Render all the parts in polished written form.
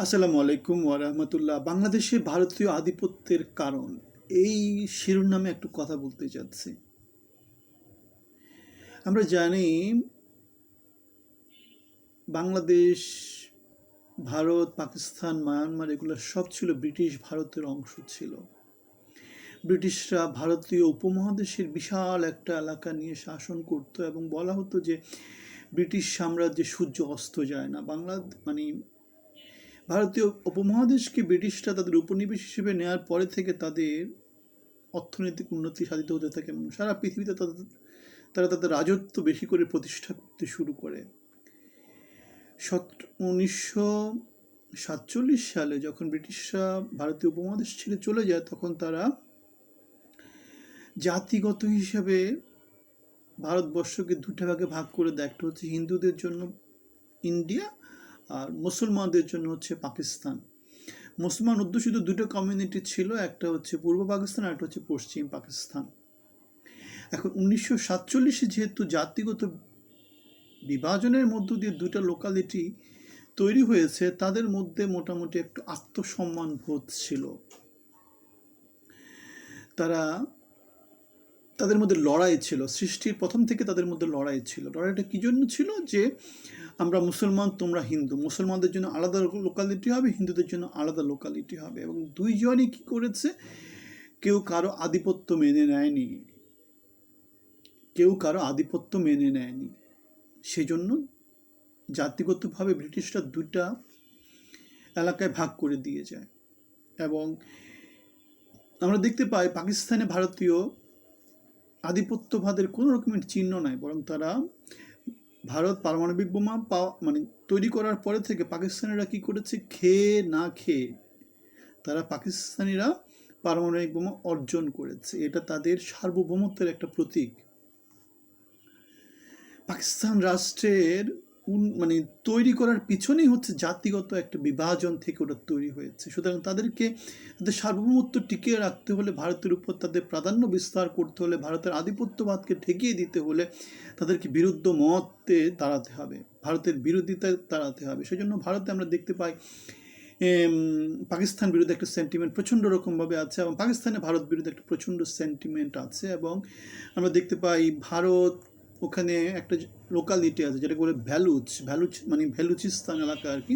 আসসালামু আলাইকুম ওয়ারাহমাতুল্লাহ। বাংলাদেশে ভারতীয় আধিপত্যের কারণ, এই শিরোনামে একটু কথা বলতে চাচ্ছি। আমরা জানি বাংলাদেশ, ভারত, পাকিস্তান, মায়ানমার এগুলো সব ছিল ব্রিটিশ ভারতের অংশ ছিল। ব্রিটিশরা ভারতীয় উপমহাদেশের বিশাল একটা এলাকা নিয়ে শাসন করত এবং বলা হতো যে ব্রিটিশ সাম্রাজ্যে সূর্য অস্ত যায় না। মানে ভারতীয় উপমহাদেশকে ব্রিটিশরা তাদের উপনিবেশ হিসেবে নেওয়ার পরে থেকে তাদের অর্থনৈতিক উন্নতি সাধিত হতে থাকে এবং সারা পৃথিবীতে তারা তাদের রাজত্ব বেশি করে প্রতিষ্ঠা করতে শুরু করে। 1947 সালে যখন ব্রিটিশরা ভারতীয় উপমহাদেশ ছেড়ে চলে যায়, তখন তারা জাতিগত হিসাবে ভারতবর্ষকে দুটা ভাগে ভাগ করে দেয়। একটা হচ্ছে হিন্দুদের জন্য ইন্ডিয়া আর মুসলমানদের জন্য হচ্ছে পাকিস্তান। মুসলমান অধ্যুষিত দুটো কমিউনিটি ছিল, একটা হচ্ছে পূর্ব পাকিস্তান আর একটা হচ্ছে পশ্চিম পাকিস্তান। এখন 1947-এ যেহেতু জাতিগত বিভাজনের মধ্য দিয়ে দুটা লোকালিটি তৈরি হয়েছে, তাদের মধ্যে মোটামুটি একটু আত্মসম্মান বোধ ছিল। তাদের মধ্যে লড়াই ছিল, সৃষ্টির প্রথম থেকে তাদের মধ্যে লড়াই ছিল। লড়াইটা কি জন্য ছিল? যে আমরা মুসলমান, তোমরা হিন্দু, মুসলমানদের জন্য আলাদা লোকালিটি হবে, হিন্দুদের জন্য আলাদা লোকালিটি হবে। এবং দুইজনই কি করেছে, কেউ কারো আধিপত্য মেনে নেয়নি, সেজন্য জাতিগতভাবে ব্রিটিশরা দুটা এলাকায় ভাগ করে দিয়ে যায়। এবং আমরা দেখতে পাই পাকিস্তানে ভারতীয় আধিপত্যবাদের কোনো রকমের চিহ্ন নাই, বরং তারা ভারত পারমাণবিক বোমা তৈরি করার পরে থেকে পাকিস্তানিরা কি করেছে, খেয়ে না খেয়ে পাকিস্তানিরা পারমাণবিক বোমা অর্জন করেছে। এটা তাদের সার্বভৌমত্বের একটা প্রতীক। পাকিস্তান রাষ্ট্রের তৈরি করার পিছনেই হচ্ছে জাতিগত একটা বিভাজন থেকে ওটা তৈরি হয়েছে। সুতরাং তাদের সার্বভৌমত্ব টিকিয়ে রাখতে হলে, ভারতের উপর তাদের প্রাধান্য বিস্তার করতে হলে, ভারতের আধিপত্যবাদকে ঠেকিয়ে দিতে হলে তাদেরকে বিরুদ্ধ মতে দাঁড়াতে হবে, ভারতের বিরোধিতায় দাঁড়াতে হবে। সেজন্য ভারতে আমরা দেখতে পাই পাকিস্তান বিরুদ্ধে একটা সেন্টিমেন্ট প্রচণ্ড রকমভাবে আছে, এবং পাকিস্তানে ভারত বিরুদ্ধে একটা প্রচণ্ড সেন্টিমেন্ট আছে। এবং আমরা দেখতে পাই ভারত ওখানে একটা লোকালিটি আছে যেটাকে বলে ভ্যালুচিস্তান এলাকা আর কি।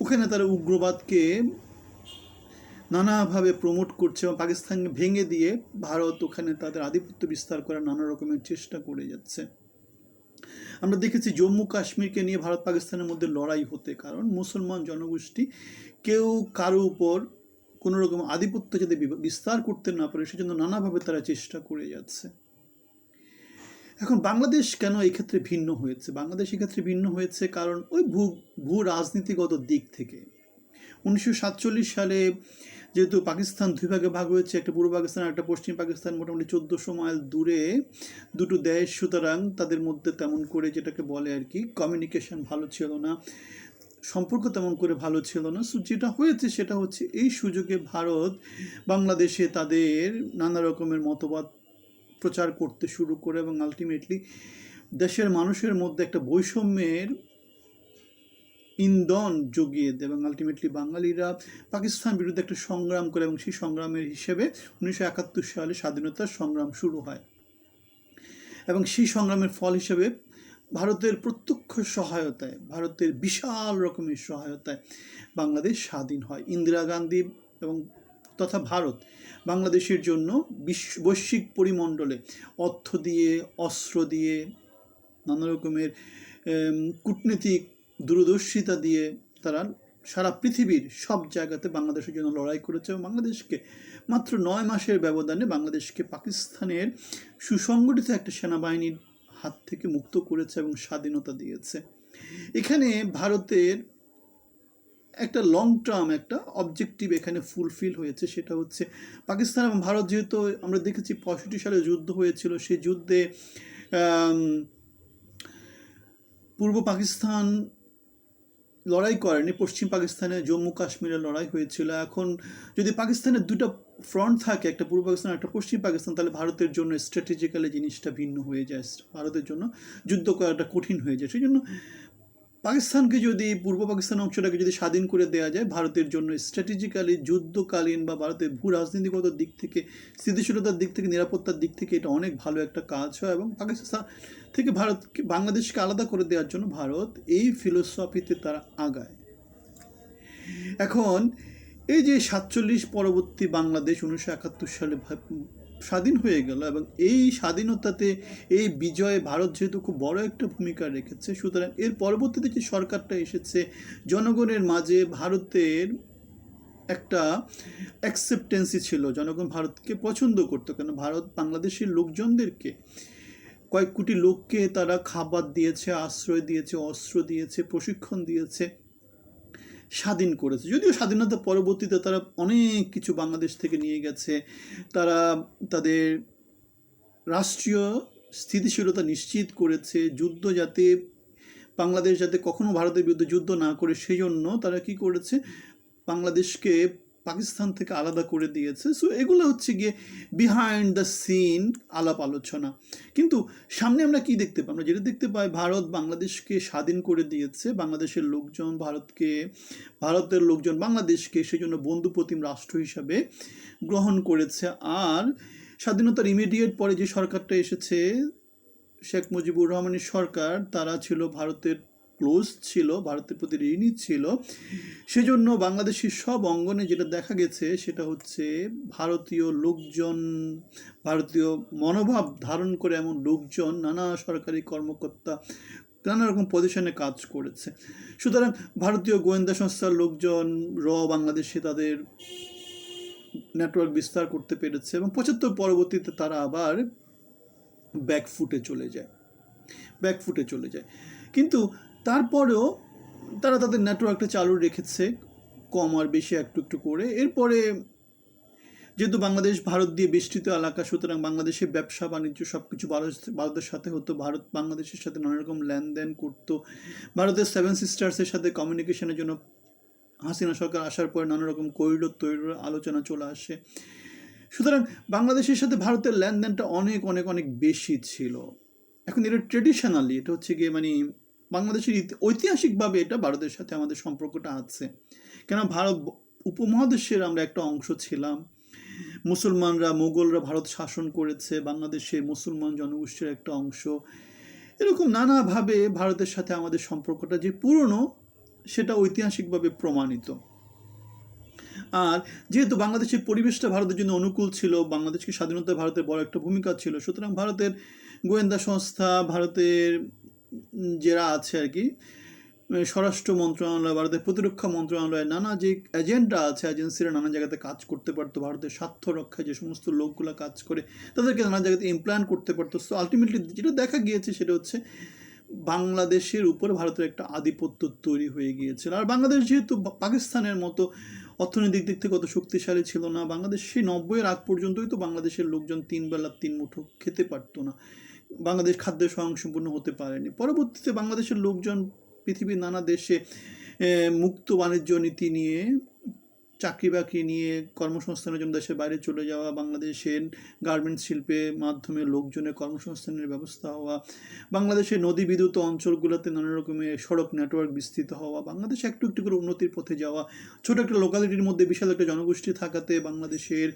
ওখানে তারা উগ্রবাদকে নানাভাবে প্রমোট করছে এবং পাকিস্তানকে ভেঙে দিয়ে ভারত ওখানে তাদের আধিপত্য বিস্তার করার নানা রকমের চেষ্টা করে যাচ্ছে। আমরা দেখেছি জম্মু কাশ্মীরকে নিয়ে ভারত পাকিস্তানের মধ্যে লড়াই হতে, কারণ মুসলমান জনগোষ্ঠী কেউ কারো উপর কোনো রকম আধিপত্য যাতে বিস্তার করতে না পারে, সেজন্য নানাভাবে তারা চেষ্টা করে যাচ্ছে। এখন বাংলাদেশ কেন এই ক্ষেত্রে ভিন্ন হয়েছে? বাংলাদেশ এক্ষেত্রে ভিন্ন হয়েছে কারণ ওই ভূ রাজনীতিগত দিক থেকে 1947 সালে যেহেতু পাকিস্তান দুই ভাগে ভাগ হয়েছে, একটা পূর্ব পাকিস্তান আর একটা পশ্চিম পাকিস্তান, মোটামুটি 1400 মাইল দূরে দুটো দেশ। সুতরাং তাদের মধ্যে তেমন করে যেটাকে বলে আর কি কমিউনিকেশন ভালো ছিল না, সম্পর্ক তেমন করে ভালো ছিল না। যেটা হয়েছে সেটা হচ্ছে এই সুযোগে ভারত বাংলাদেশে তাদের নানা রকমের মতবাদ প্রচার করতে শুরু করে এবং আলটিমেটলি দেশের মানুষের মধ্যে একটা বৈষম্যের ইন্ধন জুগিয়ে দেয়। এবং আলটিমেটলি বাঙালিরা পাকিস্তান বিরুদ্ধে একটা সংগ্রাম করে এবং সেই সংগ্রামের হিসেবে 1971 সালে স্বাধীনতার সংগ্রাম শুরু হয়। এবং সেই সংগ্রামের ফল হিসেবে ভারতের প্রত্যক্ষ সহায়তায়, ভারতের বিশাল রকমের সহায়তায় বাংলাদেশ স্বাধীন হয়। ইন্দিরা গান্ধী এবং তথা ভারত বাংলাদেশের জন্য বৈশ্বিক পরিমণ্ডলে অর্থ দিয়ে, অস্ত্র দিয়ে, নানা রকমের কূটনীতিক দূরদর্শিতা দিয়ে তারা সারা পৃথিবীর সব জায়গাতে বাংলাদেশের জন্য লড়াই করেছে এবং বাংলাদেশকে মাত্র 9 মাসের ব্যবধানে বাংলাদেশকে পাকিস্তানের সুসংগঠিত একটা সেনাবাহিনীর হাত থেকে মুক্ত করেছে এবং স্বাধীনতা দিয়েছে। এখানে ভারতের একটা লং টার্ম একটা অবজেক্টিভ এখানে ফুলফিল হয়েছে, সেটা হচ্ছে পাকিস্তান এবং ভারত যেহেতু আমরা দেখেছি 65 সালে যুদ্ধ হয়েছিল, সেই যুদ্ধে পূর্ব পাকিস্তান লড়াই করেনি, পশ্চিম পাকিস্তানে জম্মু কাশ্মীরে লড়াই হয়েছিল। এখন যদি পাকিস্তানের দুটো ফ্রন্ট থাকে, একটা পূর্ব পাকিস্তান একটা পশ্চিম পাকিস্তান, তাহলে ভারতের জন্য স্ট্র্যাটেজিক্যালি জিনিসটা ভিন্ন হয়ে যায়, ভারতের জন্য যুদ্ধ করাটা কঠিন হয়ে যায়। সেই জন্য পাকিস্তানকে যদি পূর্ব পাকিস্তান অংশটাকে যদি স্বাধীন করে দেওয়া যায়, ভারতের জন্য স্ট্র্যাটেজিক্যালি যুদ্ধকালীন বা ভারতের ভূ রাজনীতিগত দিক থেকে, স্থিতিশীলতার দিক থেকে, নিরাপত্তার দিক থেকে এটা অনেক ভালো একটা কাজ হয়। এবং পাকিস্তান থেকে ভারতকে, বাংলাদেশকে আলাদা করে দেওয়ার জন্য ভারত এই ফিলোসফিতে তারা আগায়। এখন এই যে 47 পরবর্তী বাংলাদেশ 1971 সালে স্বাধীন হয়ে গেল, এবং এই স্বাধীনতাতে এই বিজয়ে ভারত যেহেতু খুব বড় একটা ভূমিকা রেখেছে, সুতরাং এর পরবর্তীতে যে সরকারটা এসেছে, জনগণের মাঝে ভারতের একটা অ্যাকসেপ্টেন্সি ছিল, জনগণ ভারতকে পছন্দ করতো। কেন, ভারত বাংলাদেশের লোকজনদেরকে, কয়েক কোটি লোককে তারা খাবার দিয়েছে, আশ্রয় দিয়েছে, অস্ত্র দিয়েছে, প্রশিক্ষণ দিয়েছে, স্বাধীন করেছে। যদিও স্বাধীনতা পরবর্তীতে তারা অনেক কিছু বাংলাদেশ থেকে নিয়ে গেছে, তারা তাদের রাষ্ট্রীয় স্থিতিশীলতা নিশ্চিত করেছে, যুদ্ধ যাতে বাংলাদেশ যাতে কখনো ভারতের বিরুদ্ধে যুদ্ধ না করে সেই জন্য তারা কি করেছে, বাংলাদেশকে পাকিস্তান থেকে আলাদা করে দিয়েছে। সো এগুলো হচ্ছে গিয়ে বিহাইন্ড দ্য সিন আলাপ আলোচনা। কিন্তু সামনে আমরা কি দেখতে পাই? আমরা যেটা দেখতে পাই, ভারত বাংলাদেশকে স্বাধীন করে দিয়েছে, বাংলাদেশের লোকজন ভারতের লোকজন বাংলাদেশকে সেজন্য বন্ধুপ্রতিম রাষ্ট্র হিসাবে গ্রহণ করেছে। আর স্বাধীনতার ইমিডিয়েট পরে যে সরকারটা এসেছে, শেখ মুজিবুর রহমানের সরকার, তারা ছিল ভারতের ক্লোজ ছিল, ভারতের প্রতি ঋণী ছিল। সেজন্য বাংলাদেশের সব অঙ্গনে যেটা দেখা গেছে সেটা হচ্ছে ভারতীয় লোকজন, ভারতীয় মনোভাব ধারণ করে এমন লোকজন নানা সরকারি কর্মকর্তা নানা রকম পজিশনে কাজ করেছে। সুতরাং ভারতীয় গোয়েন্দা সংস্থার লোকজন বাংলাদেশে তাদের নেটওয়ার্ক বিস্তার করতে পেরেছে, এবং 75 পরবর্তীতে তারা আবার ব্যাকফুটে চলে যায়। কিন্তু তারপরেও তারা তাদের নেটওয়ার্কটা চালু রেখেছে, কম আর বেশি একটু একটু করে। এরপরে যেহেতু বাংলাদেশ ভারত দিয়ে বেষ্টিত এলাকা, সুতরাং বাংলাদেশের ব্যবসা বাণিজ্য সব কিছু ভারতের সাথে হতো, ভারত বাংলাদেশের সাথে নানা রকম লেনদেন করতো। ভারতের 7 সিস্টার্সের সাথে কমিউনিকেশনের জন্য হাসিনা সরকার আসার পরে নানা রকম করিডোর তৈরির আলোচনা চলে আসে। সুতরাং বাংলাদেশের সাথে ভারতের লেনদেনটা অনেক অনেক অনেক বেশি ছিল। এখন এটা ট্রেডিশনালি, এটা হচ্ছে গিয়ে মানে বাংলাদেশের ঐতিহাসিকভাবে এটা ভারতের সাথে আমাদের সম্পর্কটা আছে। কেন, ভারত উপমহাদেশের আমরা একটা অংশ ছিলাম, মুঘলরা ভারত শাসন করেছে, বাংলাদেশে মুসলমান জনগোষ্ঠীর একটা অংশ। এরকম নানাভাবে ভারতের সাথে আমাদের সম্পর্কটা যে পুরনো, সেটা ঐতিহাসিকভাবে প্রমাণিত। আর যেহেতু বাংলাদেশের পরিবেশটা ভারতের জন্য অনুকূল ছিল, বাংলাদেশকে স্বাধীনতায় ভারতের বড় একটা ভূমিকা ছিল, সুতরাং ভারতের গোয়েন্দা সংস্থা, ভারতের যারা আছে আর কি, স্বরাষ্ট্র মন্ত্রণালয়, ভারতের প্রতিরক্ষা মন্ত্রণালয়, নানা যে এজেন্টরা আছে, এজেন্সিরা নানা জায়গাতে কাজ করতে পারতো। ভারতের স্বার্থ রক্ষায় যে সমস্ত লোকগুলো কাজ করে, তাদেরকে নানা জায়গাতে ইমপ্ল্যান্ট করতে পারতো। সো আলটিমেটলি যেটা দেখা গিয়েছে সেটা হচ্ছে বাংলাদেশের উপর ভারতের একটা আধিপত্য তৈরি হয়ে গিয়েছিল। আর বাংলাদেশ যেহেতু পাকিস্তানের মতো অর্থনৈতিক দিক থেকে অত শক্তিশালী ছিল না, বাংলাদেশ সেই 90-এর আগ পর্যন্তই তো বাংলাদেশের লোকজন 3 বেলা 3 মুঠো খেতে পারতো না, বাংলাদেশ খাদ্যে স্বয়ংসম্পূর্ণ হতে পারেনি। পরবর্তীতে বাংলাদেশের লোকজন পৃথিবীর নানা দেশে মুক্ত বাণিজ্য নীতি নিয়ে, চাকরি বাকরি নিয়ে, কর্মসংস্থানের জন্য দেশের বাইরে চলে যাওয়া, বাংলাদেশের গার্মেন্টস শিল্পের মাধ্যমে লোকজনের কর্মসংস্থানের ব্যবস্থা হওয়া, বাংলাদেশের নদী বিদ্যুৎ অঞ্চলগুলোতে নানা রকমের সড়ক নেটওয়ার্ক বিস্তৃত হওয়া, বাংলাদেশ একটু একটু করে উন্নতির পথে যাওয়া, ছোট একটা লোকালিটির মধ্যে বিশাল একটা জনগোষ্ঠী থাকাতে বাংলাদেশের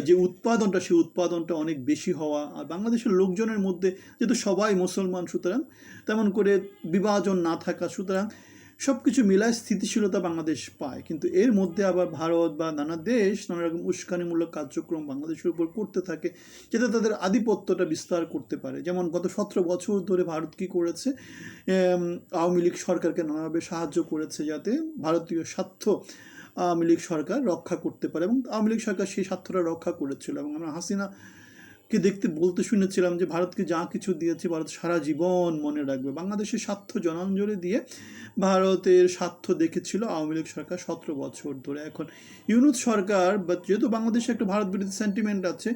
যে উৎপাদনটা, সেই উৎপাদনটা অনেক বেশি হওয়া, আর বাংলাদেশের লোকজনের মধ্যে যেহেতু সবাই মুসলমান, সুতরাং তেমন করে বিভাজন না থাকা, সুতরাং সব কিছু মিলায় স্থিতিশীলতা বাংলাদেশ পায়। কিন্তু এর মধ্যে আবার ভারত বা নানা দেশ নানা রকম উস্কানিমূলক কার্যক্রম বাংলাদেশের উপর করতে থাকে, যাতে তাদের আধিপত্যটা বিস্তার করতে পারে। যেমন গত 17 বছর ধরে ভারত কী করেছে, আওয়ামী লীগ সরকারকে নানাভাবে সাহায্য করেছে যাতে ভারতীয় স্বার্থ আওয়ামী লীগ সরকার রক্ষা করতে পারে, এবং আওয়ামী লীগ সরকার সেই স্বার্থটা রক্ষা করেছিল। এবং আমরা হাসিনাকে বলতে শুনেছিলাম যে ভারতকে যা কিছু দিয়েছে ভারত সারা জীবন মনে রাখবে। বাংলাদেশের স্বার্থ জনাঞ্জলি দিয়ে ভারতের স্বার্থ দেখেছিল আওয়ামী লীগ সরকার 17 বছর ধরে। এখন ইউনূস সরকার, বা যেহেতু বাংলাদেশে একটা ভারত বিরোধী সেন্টিমেন্ট আছে,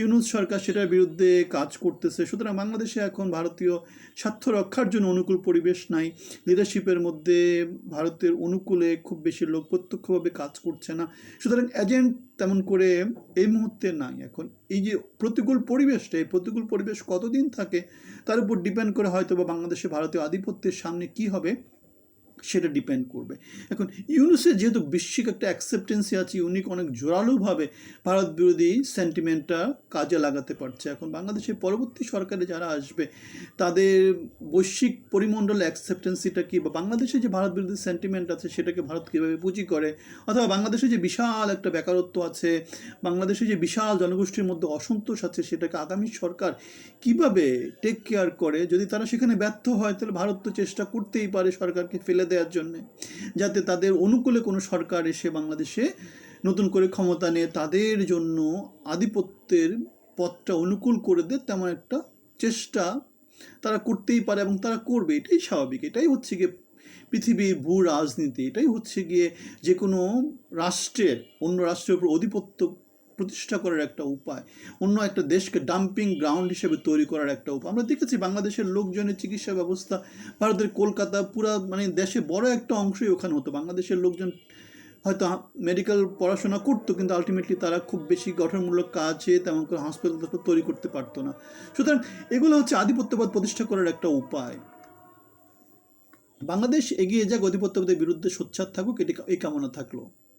ইউনূস সরকার সেটার বিরুদ্ধে কাজ করতেছে। সুতরাং বাংলাদেশে এখন ভারতীয় স্বার্থ রক্ষার জন্য অনুকূল পরিবেশ নাই, লিডারশিপের মধ্যে ভারতের অনুকূলে খুব বেশি লোক প্রত্যক্ষভাবে কাজ করছে না, সুতরাং এজেন্ট তেমন করে এই মুহূর্তে নাই। এখন এই যে প্রতিকূল পরিবেশটা, এই প্রতিকূল পরিবেশ কতদিন থাকে তার উপর ডিপেন্ড করে হয়তো বা বাংলাদেশে ভারতীয় আধিপত্যের সামনে কি হবে সেটা ডিপেন্ড করবে। এখন ইউনূসের যেহেতু বৈশ্বিক একটা অ্যাকসেপ্টেন্সি আছে, ইউনিক অনেক জোরালোভাবে ভারত বিরোধী সেন্টিমেন্টটা কাজে লাগাতে পারছে। এখন বাংলাদেশের পরবর্তী সরকারে যারা আসবে তাদের বৈশ্বিক পরিমণ্ডলে অ্যাকসেপ্টেন্সিটা কী, বা বাংলাদেশে যে ভারত বিরোধী সেন্টিমেন্ট আছে সেটাকে ভারত কীভাবে পুঁজি করে, অথবা বাংলাদেশে যে বিশাল একটা বেকারত্ব আছে, বাংলাদেশে যে বিশাল জনগোষ্ঠীর মধ্যে অসন্তোষ আছে, সেটাকে আগামী সরকার কিভাবে টেক কেয়ার করে। যদি তারা সেখানে ব্যর্থ হয় তাহলে ভারত তো চেষ্টা করতেই পারে সরকারকে ফেলে দেওয়ার জন্যে, যাতে তাদের অনুকূলে কোনো সরকার এসে বাংলাদেশে নতুন করে ক্ষমতা নিয়ে তাদের জন্য আধিপত্যের পথটা অনুকূল করে দেয়, তেমন একটা চেষ্টা তারা করতেই পারে এবং তারা করবে। এটাই স্বাভাবিক, এটাই হচ্ছে গিয়ে পৃথিবীর ভূ রাজনীতি, এটাই হচ্ছে গিয়ে যে কোনো রাষ্ট্রের অন্য রাষ্ট্রের উপর আধিপত্য প্রতিষ্ঠা করার একটা উপায়, অন্য একটা দেশকে ডাম্পিং গ্রাউন্ড হিসেবে তৈরি করার একটা উপায়। আমরা দেখেছি বাংলাদেশের লোকজনের চিকিৎসা ব্যবস্থা, ভারতের কলকাতা পুরা মানে দেশে বড় একটা অংশই ওখানে হতো। বাংলাদেশের লোকজন হয়তো মেডিকেল পড়াশোনা করতো, কিন্তু আলটিমেটলি তারা খুব বেশি গঠনমূলক কাজে তেমন করে হাসপাতাল তৈরি করতে পারতো না। সুতরাং এগুলো হচ্ছে আধিপত্যবাদ প্রতিষ্ঠা করার একটা উপায়। বাংলাদেশ এগিয়ে যাক, আধিপত্যবাদের বিরুদ্ধে সোচ্চার থাকুক, এই কামনা থাকলো।